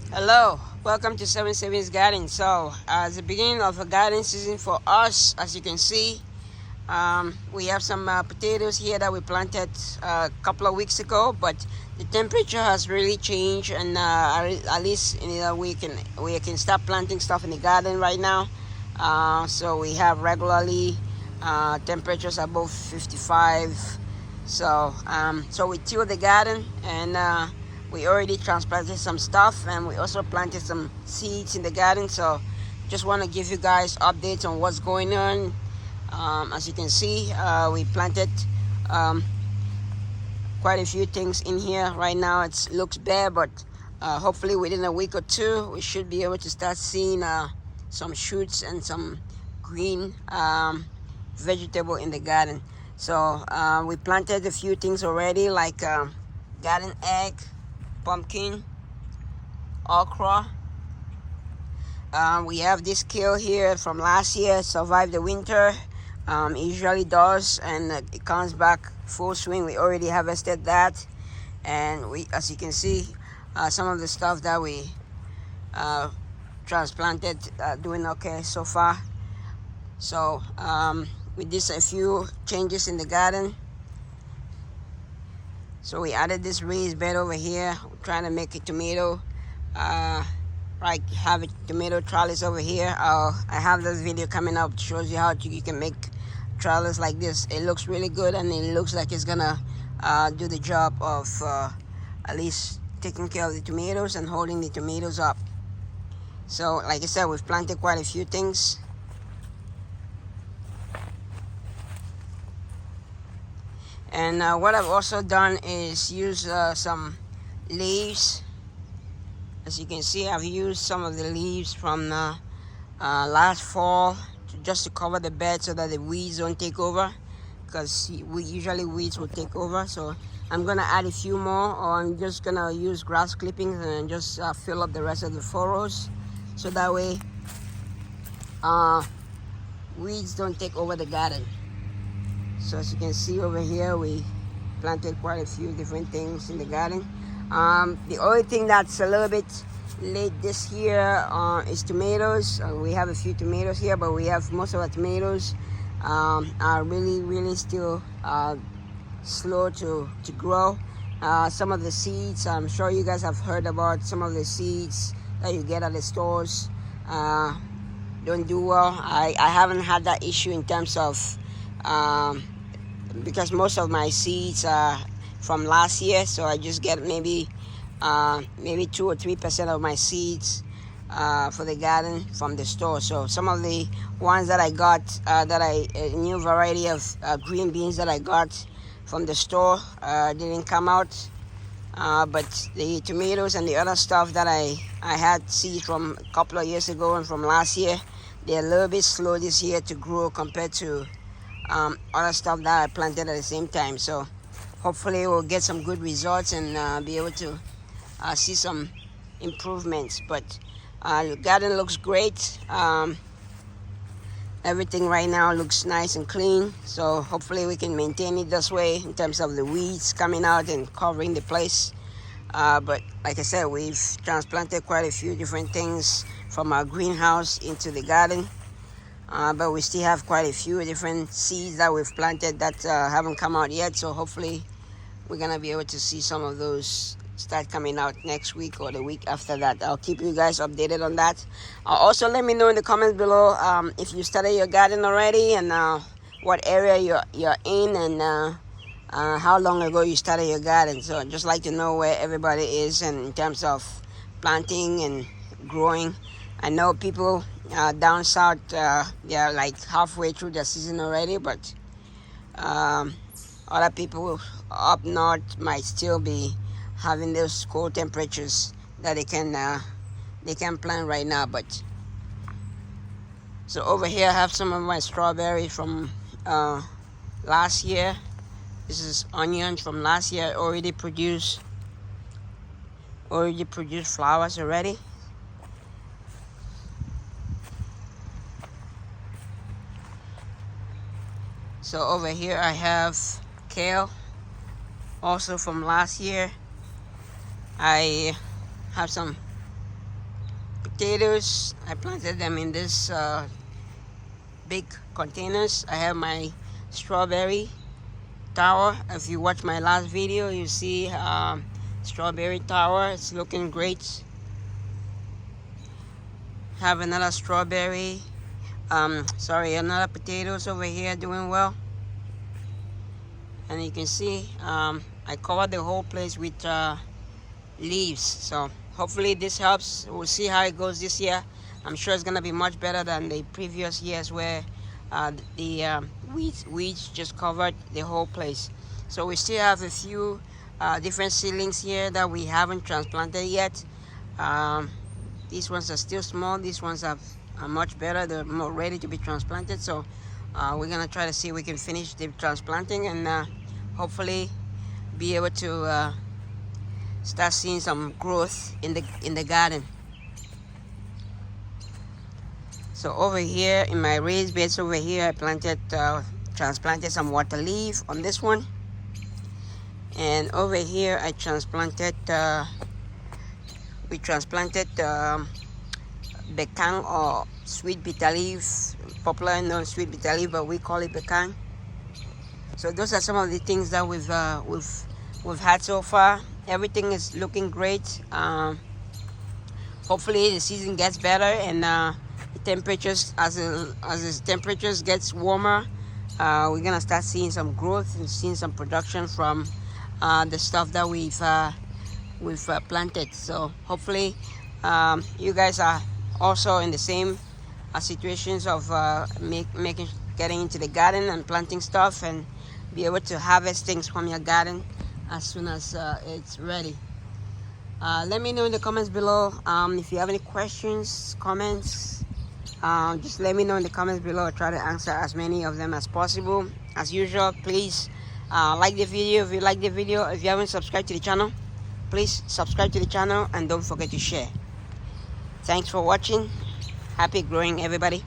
Hello, welcome to Seven Savings Garden. So, it's the beginning of a garden season for us. As you can see, we have some potatoes here that we planted a couple of weeks ago, but the temperature has really changed, and at least we can start planting stuff in the garden right now. So we have regularly temperatures above 55. So we tilled the garden, and we already transplanted some stuff, and we also planted some seeds in the garden. So just want to give you guys updates on what's going on. As you can see, we planted um, quite a few things in here. Right now it looks bare, but hopefully within a week or two we should be able to start seeing some shoots and some green vegetable in the garden. So we planted a few things already, like garden egg, pumpkin, okra. We have this kale here from last year, survived the winter. It usually does, and it comes back full swing. We already harvested that, and as you can see, some of the stuff that we transplanted doing okay so far. So we did a few changes in the garden. So we added this raised bed over here. We're trying to make a tomato, like have a tomato trellis over here. I have this video coming up, shows you how you can make trellis like this. It looks really good, and it looks like it's gonna do the job of at least taking care of the tomatoes and holding the tomatoes up. So like I said, we've planted quite a few things. And what I've also done is use some leaves. As you can see, I've used some of the leaves from last fall just to cover the bed so that the weeds don't take over, because usually weeds will take over. So I'm gonna add a few more, or I'm just gonna use grass clippings and just fill up the rest of the furrows, so that way weeds don't take over the garden. So as you can see over here, we planted quite a few different things in the garden. The only thing that's a little bit late this year is tomatoes. We have a few tomatoes here, but we have most of our tomatoes are really still slow to grow. Some of the seeds, I'm sure you guys have heard about some of the seeds that you get at the stores, don't do well. I haven't had that issue in terms of because most of my seeds are from last year, so I just get maybe 2 or 3% of my seeds for the garden from the store. So some of the ones that I got, a new variety of green beans that I got from the store didn't come out, but the tomatoes and the other stuff that I had seeds from a couple of years ago and from last year, they're a little bit slow this year to grow compared to other stuff that I planted at the same time. So hopefully we'll get some good results and be able to see some improvements. But the garden looks great. Everything right now looks nice and clean, so hopefully we can maintain it this way in terms of the weeds coming out and covering the place. But like I said, we've transplanted quite a few different things from our greenhouse into the garden. But we still have quite a few different seeds that we've planted that haven't come out yet. So hopefully we're gonna be able to see some of those start coming out next week or the week after that. I'll keep you guys updated on that. Also, let me know in the comments below if you started your garden already, and what area you're in, and how long ago you started your garden. So I'd just like to know where everybody is and in terms of planting and growing. I know people down south, they're like halfway through the season already, but other people up north might still be having those cold temperatures that they can plant right now. But so over here I have some of my strawberries from last year. This is onions from last year, already produced flowers already. So over here I have kale, also from last year. I have some potatoes. I planted them in this big containers. I have my strawberry tower. If you watch my last video, you see strawberry tower. It's looking great. Have another strawberry, another potatoes over here doing well. And you can see I covered the whole place with leaves, so hopefully this helps. We'll see how it goes this year. I'm sure it's gonna be much better than the previous years where the weeds just covered the whole place. So we still have a few different seedlings here that we haven't transplanted yet. These ones are still small. These ones are much better. They're more ready to be transplanted. So we're gonna try to see if we can finish the transplanting and hopefully be able to start seeing some growth in the garden. So over here in my raised beds over here, I transplanted some water leaf on this one, and over here I transplanted bekang or sweet bitter leaf, popular known sweet bitter leaf, but we call it bekang. So those are some of the things that we've had so far. Everything is looking great. Hopefully the season gets better, and the temperatures, as the temperatures gets warmer, we're gonna start seeing some growth and seeing some production from the stuff that we've planted. So hopefully you guys are also in the same situations of getting into the garden and planting stuff and be able to harvest things from your garden as soon as it's ready. Let me know in the comments below if you have any questions, comments. Just let me know in the comments below. I'll try to answer as many of them as possible. As usual, please like the video if you like the video. If you haven't subscribed to the channel, please subscribe to the channel and don't forget to share. Thanks for watching. Happy growing, everybody.